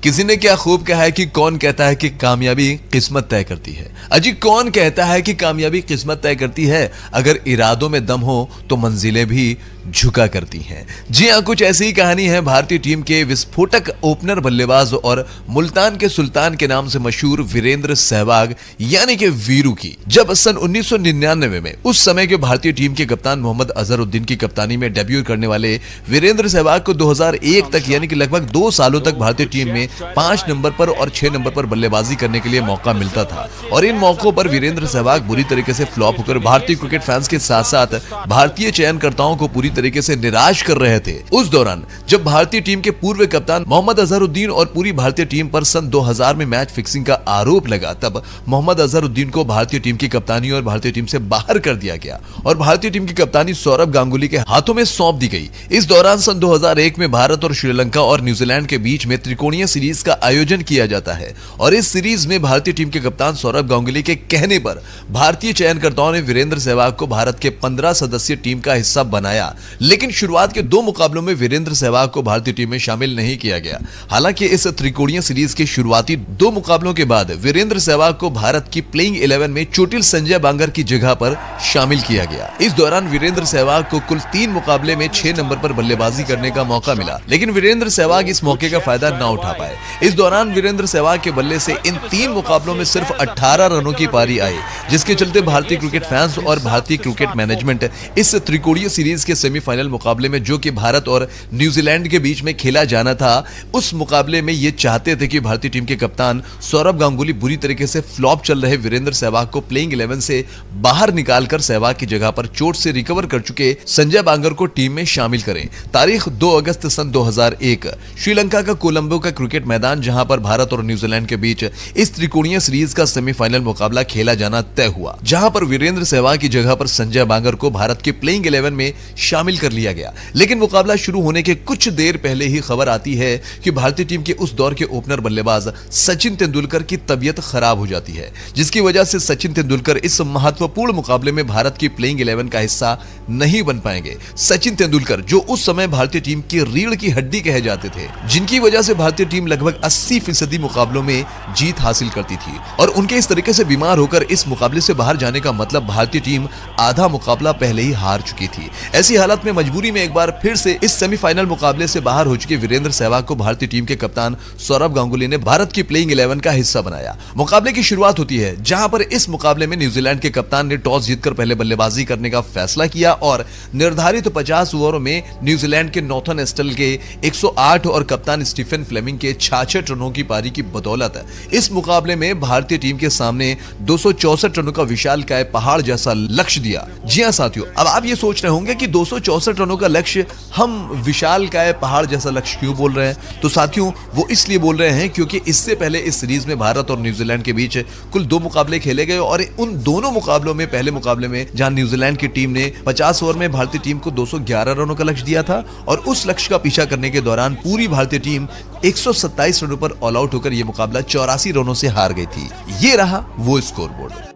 किसी ने क्या खूब कहा है कि कौन कहता है कि कामयाबी किस्मत तय करती है। अजी कौन कहता है कि कामयाबी किस्मत तय करती है? अगर इरादों में दम हो तो मंजिलें भी झुका करती हैं। जी हां, कुछ ऐसी ही कहानी है भारतीय टीम के विस्फोटक ओपनर बल्लेबाज और मुल्तान के सुल्तान के नाम से मशहूर वीरेंद्र सहवाग यानी कि वीरू की। जब सन 1999 में उस समय के भारतीय टीम के कप्तान मोहम्मद अजहरुद्दीन की कप्तानी में डेब्यू करने वाले वीरेंद्र सहवाग को 2001 तक यानी कि लगभग 2 सालों तक भारतीय टीम में 5 नंबर पर और 6 नंबर पर बल्लेबाजी करने के लिए मौका मिलता था और इन मौकों पर वीरेंद्र सहवाग बुरी तरीके से फ्लॉप होकर भारतीय क्रिकेट फैंस के साथ साथ भारतीय चयनकर्ताओं को पूरी तरीके से निराश कर रहे थे। उस दौरान जब भारतीय टीम के पूर्व कप्तान मोहम्मद अजहरुद्दीन और पूरी भारतीय टीम पर सन 2000 में मैच फिक्सिंग का आरोप लगा, तब मोहम्मद अजहरुद्दीन को भारतीय टीम की कप्तानी और भारतीय टीम से बाहर कर दिया गया और भारतीय टीम की कप्तानी सौरभ गांगुली के हाथों में सौंप दी गई। इस दौरान सन 2001 में भारत और श्रीलंका और न्यूजीलैंड के बीच में त्रिकोणीय सीरीज का आयोजन किया जाता है और इस सीरीज में भारतीय टीम के कप्तान सौरभ गांगुली के कहने पर भारतीय चयनकर्ताओं ने वीरेंद्र सहवाग को भारत के 15 सदस्यीय टीम का हिस्सा बनाया, लेकिन शुरुआत के 2 मुकाबलों में वीरेंद्र सहवाग को भारतीय टीम में शामिल नहीं किया गया। हालांकि इस त्रिकोणीय सीरीज के शुरुआती 2 मुकाबलों के बाद वीरेंद्र सहवाग को भारत की प्लेइंग 11 में चोटिल संजय बांगर की जगह पर शामिल किया गया। इस दौरान वीरेंद्र सहवाग को कुल 3 मुकाबले में 6 नंबर पर बल्लेबाजी करने का मौका मिला, लेकिन वीरेंद्र सहवाग इस मौके का फायदा न उठा पाए। इस दौरान वीरेंद्र सहवाग के बल्ले से इन 3 मुकाबलों में सिर्फ 18 रनों की पारी आई, जिसके चलते भारतीय क्रिकेट फैंस और भारतीय क्रिकेट मैनेजमेंट इस त्रिकोणीय सीरीज के सेमीफाइनल मुकाबले में जो कि भारत और न्यूजीलैंड के बीच में खेला जाना था, उस मुकाबले में ये चाहते थे कि भारतीय टीम के कप्तान सौरभ गांगुली बुरी तरीके से फ्लॉप चल रहे वीरेंद्र सहवाग को प्लेइंग 11 से बाहर निकालकर सहवाग की जगह पर चोट से रिकवर कर चुके संजय बांगर को टीम में शामिल करें। तारीख 2 अगस्त सन 2001 श्रीलंका का कोलंबो का क्रिकेट मैदान, जहां पर भारत और न्यूजीलैंड के बीच इस त्रिकोणीय सीरीज का सेमीफाइनल मुकाबला खेला जाना तय हुआ, जहां पर वीरेंद्र सहवाग की जगह पर संजय बांगर को भारत के प्लेइंग 11 में शामिल कर लिया गया। लेकिन मुकाबला शुरू होने के कुछ देर पहले ही खबर आती है कि भारतीय टीम के उस दौर के ओपनर बल्लेबाज सचिन तेंदुलकर की तबीयत खराब हो जाती है, जिसकी वजह से सचिन तेंदुलकर इस महत्वपूर्ण मुकाबले में भारत की प्लेइंग 11 का हिस्सा नहीं बन पाएंगे। सचिन तेंदुलकर जो उस समय भारतीय टीम की रीढ़ की हड्डी कहे जाते थे, जिनकी वजह से भारतीय टीम लगभग 80% मुकाबलों में जीत हासिल करती थी, और उनके इस तरीके से बीमार होकर इस मुकाबले से बाहर जाने का मतलब भारतीय टीम आधा मुकाबला पहले ही हार चुकी थी। ऐसी हालत में मजबूरी में एक बार फिर से इस सेमीफाइनल मुकाबले से बाहर हो चुके वीरेंद्र सहवाग को भारतीय टीम के कप्तान सौरभ गांगुली ने भारत की प्लेइंग 11 का हिस्सा बनाया। मुकाबले की शुरुआत होती है, जहां पर इस मुकाबले में न्यूजीलैंड के कप्तान ने टॉस जीतकर पहले बल्लेबाजी करने का फैसला किया और निर्धारित 50 ओवरों में न्यूजीलैंड के नॉर्थन एस्टल के 108 और कप्तान स्टीफन फ्लेमिंग के 66 रनों की पारी की बदौलत इस मुकाबले में भारतीय टीम के सामने 264 रनों का विशालकाय पहाड़ जैसा लक्ष्य दिया। जी हां साथियों, अब आप ये सोच रहे होंगे कि 264 रनों का लक्ष्य, हम विशालकाय पहाड़ जैसा लक्ष्य क्यों बोल रहे हैं? तो साथियों, वो इसलिए बोल रहे हैं क्योंकि इससे पहले इस सीरीज में भारत और न्यूजीलैंड के बीच कुल 2 मुकाबले खेले गए और उन दोनों मुकाबलों में, पहले मुकाबले में जहां न्यूजीलैंड की टीम ने 50 ओवर में भारतीय टीम को 211 रनों का लक्ष्य दिया था और उस लक्ष्य का पीछा करने के दौरान पूरी भारतीय टीम 127 रनों पर ऑल आउट होकर यह मुकाबला 84 रनों से हार गई थी। ये रहा वो स्कोरबोर्ड।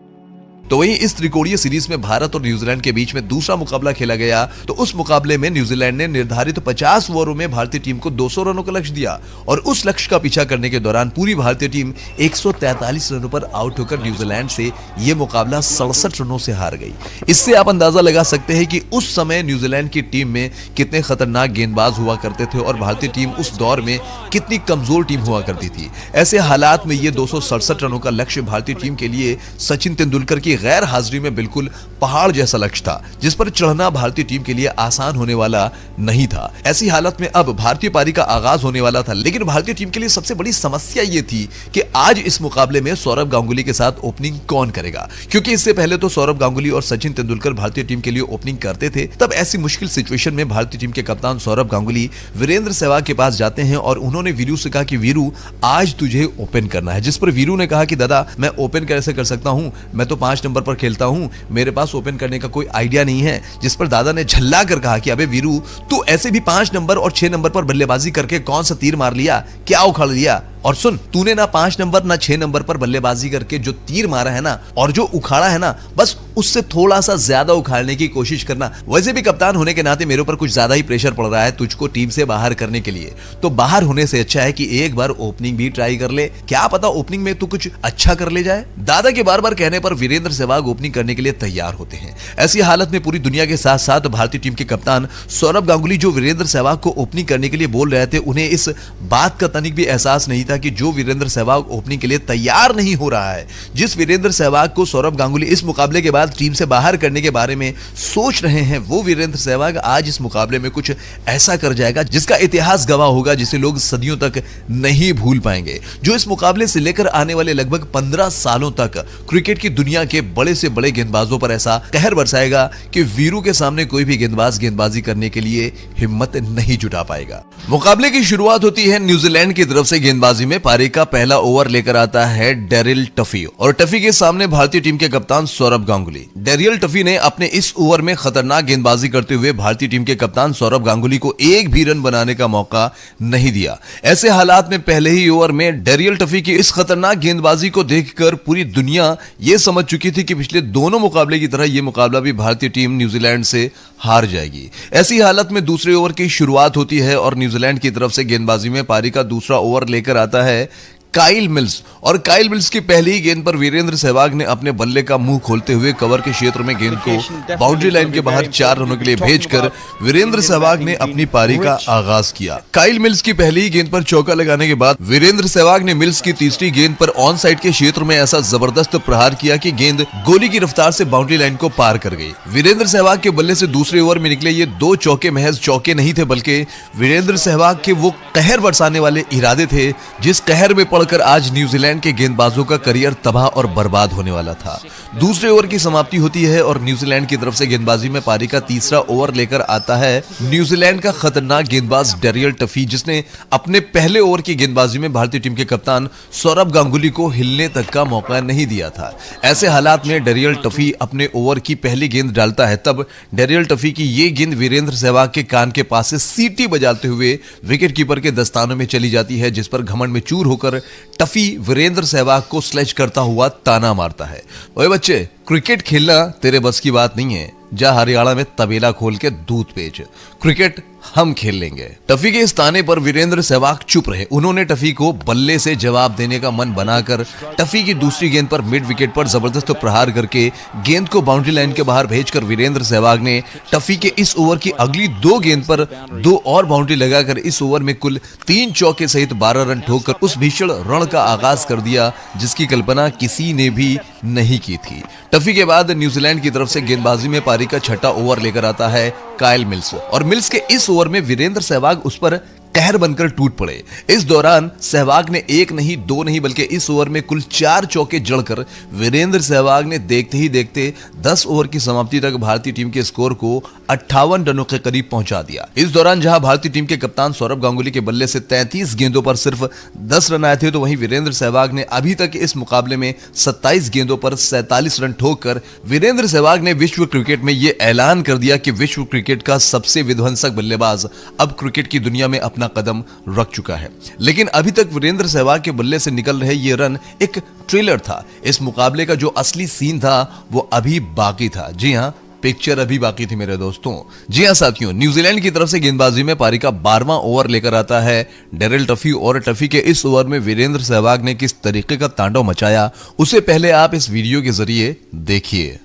तो वहीं इस त्रिकोणीय सीरीज में भारत और न्यूजीलैंड के बीच में दूसरा मुकाबला खेला गया, तो उस मुकाबले में न्यूजीलैंड ने निर्धारित 50 ओवरों में भारतीय टीम को 200 रनों का लक्ष्य दिया और उस लक्ष्य का पीछा करने के दौरान पूरी भारतीय टीम 143 रनों पर आउट होकर न्यूजीलैंड से यह मुकाबला 67 रनों से हार गई। इससे आप अंदाजा लगा सकते हैं कि उस समय न्यूजीलैंड की टीम में कितने खतरनाक गेंदबाज हुआ करते थे और भारतीय टीम उस दौर में कितनी कमजोर टीम हुआ करती थी। ऐसे हालात में यह 267 रनों का लक्ष्य भारतीय टीम के लिए सचिन तेंदुलकर की गैर हाजिरी में बिल्कुल पहाड़ जैसा लक्ष्य था, जिस पर चढ़ना भारतीय टीम के लिए आसान होने वाला नहीं था। ऐसी हालत में अब भारतीय पारी का आगाज होने वाला था, लेकिन भारतीय टीम के लिए सबसे बड़ी समस्या यह थी कि आज इस मुकाबले में सौरभ गांगुली के साथ ओपनिंग कौन करेगा, क्योंकि इससे पहले तो सौरभ गांगुली और सचिन तेंदुलकर भारतीय टीम के लिए ओपनिंग करते थे। तब ऐसी मुश्किल सिचुएशन में भारतीय टीम के कप्तान सौरभ गांगुली वीरेंद्र सहवाग के पास जाते हैं और उन्होंने वीरू से कहा कि वीरू, आज तुझे ओपन करना है। जिस पर वीरू ने कहा कि दादा, मैं ओपन कैसे कर सकता हूं, मैं तो 5 नंबर पर खेलता हूं, मेरे पास ओपन करने का कोई आइडिया नहीं है। जिस पर दादा ने झल्ला कर कहा कि अबे वीरू, तू ऐसे भी 5 नंबर और 6 नंबर पर बल्लेबाजी करके कौन सा तीर मार लिया, क्या उखाड़ लिया? और सुन, तूने ना 5 नंबर ना 6 नंबर पर बल्लेबाजी करके जो तीर मारा है ना और जो उखाड़ा है ना, बस उससे थोड़ा सा ज्यादा उखाड़ने की कोशिश करना। वैसे भी कप्तान होने के नाते मेरे ऊपर कुछ ज्यादा ही प्रेशर पड़ रहा है तुझको टीम से बाहर करने के लिए, तो बाहर होने से अच्छा है कि एक बार ओपनिंग भी ट्राई कर ले, क्या पता ओपनिंग में तू कुछ अच्छा कर ले जाए। दादा के बार बार कहने पर वीरेंद्र सहवाग ओपनिंग करने के लिए तैयार होते हैं। ऐसी हालत में पूरी दुनिया के साथ साथ भारतीय टीम के कप्तान सौरभ गांगुली जो वीरेंद्र सहवाग को ओपनिंग करने के लिए बोल रहे थे, उन्हें इस बात का तनिक भी एहसास नहीं था कि जो वीरेंद्र सहवाग ओपनिंग के लिए तैयार नहीं हो रहा है, जिस वीरेंद्र सहवाग को सौरभ गांगुली इस मुकाबले के बाद टीम से बाहर करने के बारे में सोच रहे हैं, वो वीरेंद्र सहवाग आज इस मुकाबले में कुछ ऐसा कर जाएगा जिसका इतिहास गवाह होगा, जिसे लोग सदियों तक नहीं भूल पाएंगे। जो इस मुकाबले से लेकर आने वाले लगभग 15 सालों तक क्रिकेट की दुनिया के बड़े से बड़े गेंदबाजों पर ऐसा कहर बरसाएगा कि वीरू के सामने कोई भी गेंदबाज गेंदबाजी करने के लिए हिम्मत नहीं जुटा पाएगा। मुकाबले की शुरुआत होती है न्यूजीलैंड की तरफ से। गेंदबाजी में पारी का पहला ओवर लेकर आता है डेरिल टफी और टफी के सामने भारतीय टीम के कप्तान सौरभ गांगुली। डेरियल टफी ने अपने इस ओवर में खतरनाक गेंदबाजी करते हुए भारतीय टीम के कप्तान सौरभ गांगुली को एक भी रन बनाने का मौका नहीं दिया। ऐसे हालात में पहले ही ओवर में डेरियल टफी की इस खतरनाक गेंदबाजी को देखकर पूरी दुनिया यह समझ चुकी थी कि पिछले दोनों मुकाबले की तरह यह मुकाबला भी भारतीय टीम न्यूजीलैंड से हार जाएगी। ऐसी हालत में दूसरे ओवर की शुरुआत होती है और न्यूजीलैंड की तरफ से गेंदबाजी में पारी का दूसरा ओवर लेकर आता है काइल मिल्स और काइल मिल्स की पहली ही गेंद पर वीरेंद्र सहवाग ने अपने बल्ले का मुंह खोलते हुए कवर के क्षेत्र में गेंद को बाउंड्री लाइन के बाहर 4 रनों के लिए भेजकर वीरेंद्र सहवाग ने अपनी पारी का आगाज किया। काइल मिल्स की पहली ही गेंद पर चौका लगाने के बाद वीरेंद्र सहवाग ने मिल्स की तीसरी गेंद पर ऑन साइड के क्षेत्र में ऐसा जबरदस्त प्रहार किया कि गेंद गोली की रफ्तार से बाउंड्री लाइन को पार कर गई। वीरेंद्र सहवाग के बल्ले से दूसरे ओवर में निकले ये 2 चौके महज चौके नहीं थे, बल्कि वीरेंद्र सहवाग के वो कहर बरसाने वाले इरादे थे जिस कहर में कर आज न्यूजीलैंड के गेंदबाजों का करियर तबाह और बर्बाद होने वाला था। दूसरे ओवर की समाप्ति होती है और न्यूजीलैंड की तरफ से गेंदबाजी में पारी का तीसरा ओवर लेकर आता है न्यूजीलैंड का खतरनाक गेंदबाज डेरियल टफी, जिसने अपने पहले ओवर की गेंदबाजी में भारतीय टीम के कप्तान सौरभ गांगुली को हिलने तक का मौका नहीं दिया था। ऐसे हालात में डेरियल टफी अपने ओवर की पहली गेंद डालता है, तब डेरियल टफी की ये गेंद वीरेंद्र सहवाग के कान के पास से सीटी बजाते हुए विकेटकीपर के दस्तानों में चली जाती है, जिस पर घमंड में चूर होकर टफी वीरेंद्र सहवाग को स्लेज करता हुआ ताना मारता है, ओए बच्चे, क्रिकेट खेलना तेरे बस की बात नहीं है, जा हरियाणा में तबेला खोल के दूध बेच, क्रिकेट हम खेल लेंगे। टफी के इस ताने पर वीरेंद्र सहवाग चुप रहे। उन्होंने टफी को बल्ले से जवाब देने का मन बनाकर टफी की दूसरी गेंद पर मिड विकेट पर जबरदस्त प्रहार करके गेंद को बाउंड्री लाइन के बाहर भेजकर वीरेंद्र सहवाग ने टफी के इस ओवर की अगली 2 गेंद पर 2 और बाउंड्री लगाकर इस ओवर में कुल 3 चौके सहित 12 रन ठोककर उस भीषण रण का आगाज कर दिया जिसकी कल्पना किसी ने भी नहीं की थी। टफी के बाद न्यूजीलैंड की तरफ से गेंदबाजी में पारी का छठा ओवर लेकर आता है काइल मिल्स और मिल्स के इस ओवर में वीरेंद्र सहवाग उस पर कहर बनकर टूट पड़े। इस दौरान सहवाग ने 1 नहीं 2 नहीं बल्कि इस ओवर में कुल 4 चौके जड़कर वीरेंद्र सहवाग ने देखते ही देखते 10 ओवर की समाप्ति तक भारतीय टीम के स्कोर को 58 रनों के करीब पहुंचा दिया। इस दौरान जहां भारतीय टीम के कप्तान सौरभ गांगुली के बल्ले से 33 गेंदों पर सिर्फ 10 रन आए थे, तो वहीं वीरेंद्र सहवाग ने अभी तक इस मुकाबले में 27 गेंदों पर 47 रन ठोककर वीरेंद्र सहवाग ने विश्व क्रिकेट में यह ऐलान कर दिया कि विश्व क्रिकेट का सबसे विध्वंसक बल्लेबाज अब क्रिकेट की दुनिया में अपना कदम रख चुका है। लेकिन अभी तक वीरेंद्र सहवाग के बल्ले से निकल रहे ये रन एक ट्रेलर था। इस मुकाबले का जो असली सीन था वो अभी बाकी था। जी हां, पिक्चर अभी बाकी थी मेरे दोस्तों। जी हां साथियों, न्यूजीलैंड की तरफ से गेंदबाजी में पारी का 12वां ओवर लेकर आता है डेरिल टफी और टफी के इस ओवर में वीरेंद्र सहवाग ने किस तरीके का तांडव मचाया उसे पहले आप इस वीडियो के जरिए देखिए।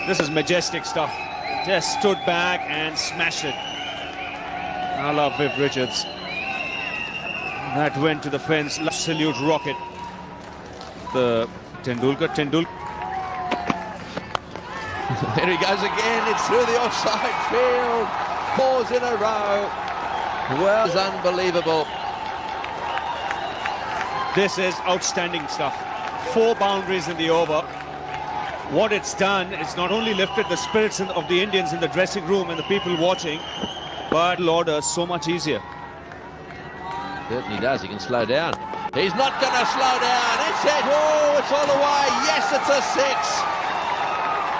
This is majestic stuff. Just stood back and smashed it. I love Viv Richards. That went to the fence. Absolute rocket. The Tendulkar. There he goes again. It's through the offside field. 4s in a row. Well, it's unbelievable. This is outstanding stuff. 4 boundaries in the over. What it's done, it's not only lifted the spirits of the Indians in the dressing room and the people watching, but order so much easier. Certainly does. He can slow down. He's not going to slow down. It's it. Oh, it's all the way. Yes, it's a 6.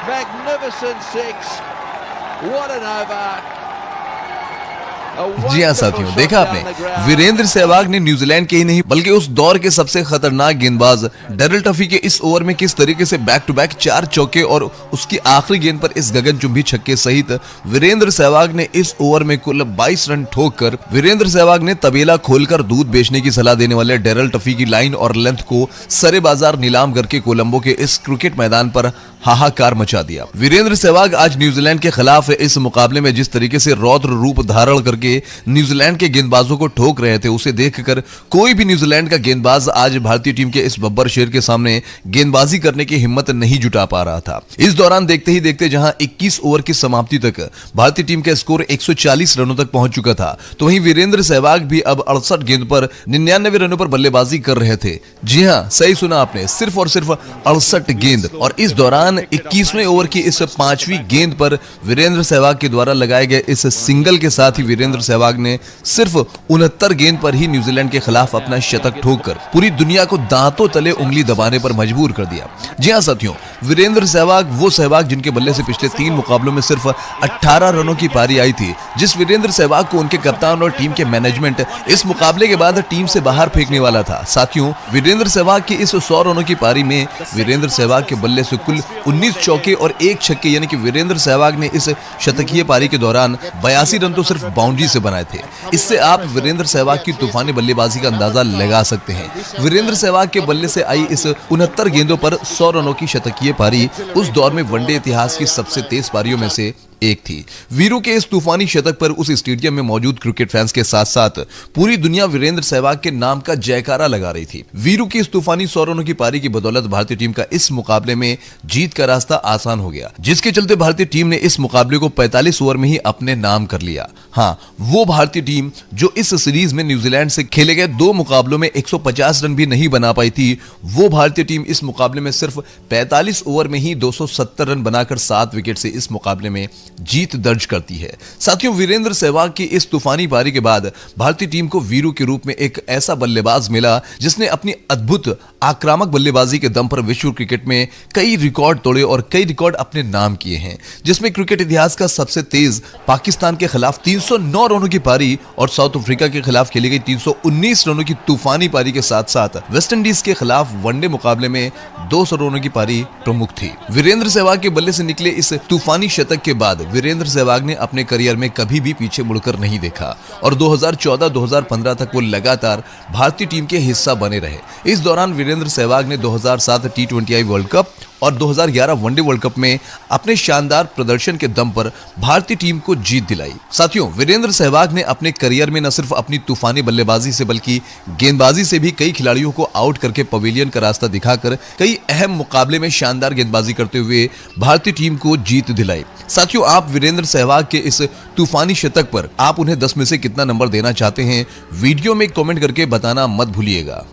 Magnificent 6. What an over. जी हाँ साथियों, देखा आपने, वीरेंद्र सहवाग ने New Zealand के ही नहीं बल्कि उस दौर के सबसे खतरनाक गेंदबाज डेरिल टफी के इस ओवर में किस तरीके से बैक टू बैक 4 चौके और उसकी आखिरी गेंद पर इस गगनचुंबी छक्के सहित वीरेंद्र सहवाग ने इस ओवर में कुल 22 रन ठोककर वीरेंद्र सहवाग ने तबेला खोलकर दूध बेचने की सलाह देने वाले डेरिल टफी की लाइन और लेंथ को सरे बाजार नीलाम करके कोलंबो के इस क्रिकेट मैदान पर हाहाकार मचा दिया। वीरेंद्र सहवाग आज न्यूजीलैंड के खिलाफ इस मुकाबले में जिस तरीके से रौद्र रूप धारण करके न्यूजीलैंड के गेंदबाजों को ठोक रहे थे, उसे देखकर कोई भी न्यूजीलैंड का गेंदबाज आज भारतीय टीम के इस बब्बर शेर के सामने गेंदबाजी करने की हिम्मत नहीं जुटा पा रहा था। इस दौरान देखते ही देखते जहां 21 ओवर की समाप्ति तक भारतीय टीम का स्कोर 140 रनों तक पहुंच चुका था, तो वहीं वीरेंद्र सहवाग भी अब 68 गेंद पर 99 रनों पर बल्लेबाजी कर रहे थे। जी हां, सही सुना आपने, सिर्फ और सिर्फ 68 गेंद। और इस दौरान 21वें ओवर की इस 5वीं गेंद पर वीरेंद्र सहवाग के द्वारा लगाए गए इस सिंगल के साथ ही वीरेंद्र सहवाग ने सिर्फ 69 गेंद पर ही न्यूजीलैंड के खिलाफ अपना शतक ठोककर पूरी दुनिया को दांतों तले उंगली दबाने पर मजबूर कर दिया। जी हां साथियों, वीरेंद्र सहवाग वो सहवाग जिनके बल्ले से पिछले 3 मुकाबलों में सिर्फ 18 रनों की पारी आई थी, जिस वीरेंद्र सहवाग को उनके कप्तान और टीम के मैनेजमेंट इस मुकाबले के बाद टीम से बाहर फेंकने वाला था। साथियों, वीरेंद्र सहवाग की इस 100 रनों की पारी में वीरेंद्र सहवाग के बल्ले से कुल 19 चौके और 1 छक्के, यानी कि वीरेंद्र सहवाग ने इस शतकीय पारी के दौरान 82 रन तो सिर्फ बाउंड्री से बनाए थे। इससे आप वीरेंद्र सहवाग की तूफानी बल्लेबाजी का अंदाजा लगा सकते हैं। वीरेंद्र सहवाग के बल्ले से आई इस 69 गेंदों पर 100 रनों की शतकीय पारी उस दौर में वनडे इतिहास की सबसे तेज पारियों में से एक थी। वीरू के इस तूफानी शतक पर उस स्टेडियम में मौजूद क्रिकेट फैंस के साथ साथ पूरी दुनिया वीरेंद्र सहवाग के नाम का जयकारा लगा रही थी। वीरू की इस तूफानी 100 रनों की पारी की बदौलत भारतीय टीम का इस मुकाबले में जीत का रास्ता आसान हो गया, जिसके चलते भारतीय टीम ने इस मुकाबले को 45 ओवर में ही अपने नाम कर लिया। हाँ, वो भारतीय टीम जो इस सीरीज में न्यूजीलैंड से खेले गए 2 मुकाबलों में 150 रन भी नहीं बना पाई थी, वो भारतीय टीम इस मुकाबले में सिर्फ 45 ओवर में ही 270 रन बनाकर 7 विकेट से इस मुकाबले में जीत दर्ज करती है। साथियों, वीरेंद्र सहवाग की इस तूफानी पारी के बाद भारतीय टीम को वीरू के रूप में एक ऐसा बल्लेबाज मिला जिसने अपनी अद्भुत आक्रामक बल्लेबाजी के दम पर विश्व क्रिकेट में कई रिकॉर्ड तोड़े और कई रिकॉर्ड अपने नाम किए हैं, जिसमें क्रिकेट इतिहास का सबसे तेज पाकिस्तान के खिलाफ 309 रनों की पारी और साउथ अफ्रीका के खिलाफ खेली गई 319 रनों की तूफानी पारी के साथ साथ वेस्टइंडीज के खिलाफ वनडे मुकाबले में 200 रनों की पारी प्रमुख थी। वीरेंद्र सहवाग के बल्ले से निकले इस तूफानी शतक के बाद वीरेंद्र सहवाग ने अपने करियर में कभी भी पीछे मुड़कर नहीं देखा और 2014-2015 तक वो लगातार भारतीय टीम के हिस्सा बने रहे। इस दौरान वीरेंद्र सहवाग ने 2007 T20I वर्ल्ड कप और 2011 वनडे वर्ल्ड कप में अपने शानदार प्रदर्शन के दम पर भारतीय टीम को जीत दिलाई। साथियों, वीरेंद्र सहवाग ने अपने करियर में न सिर्फ अपनी तूफानी बल्लेबाजी से बल्कि गेंदबाजी से भी कई खिलाड़ियों को आउट करके पवेलियन का रास्ता दिखाकर कई अहम मुकाबले में शानदार गेंदबाजी करते हुए भारतीय टीम को जीत दिलाई। साथियों, आप वीरेंद्र सहवाग के इस तूफानी शतक पर आप उन्हें 10 में से कितना नंबर देना चाहते हैं, वीडियो में कमेंट करके बताना मत भूलिएगा।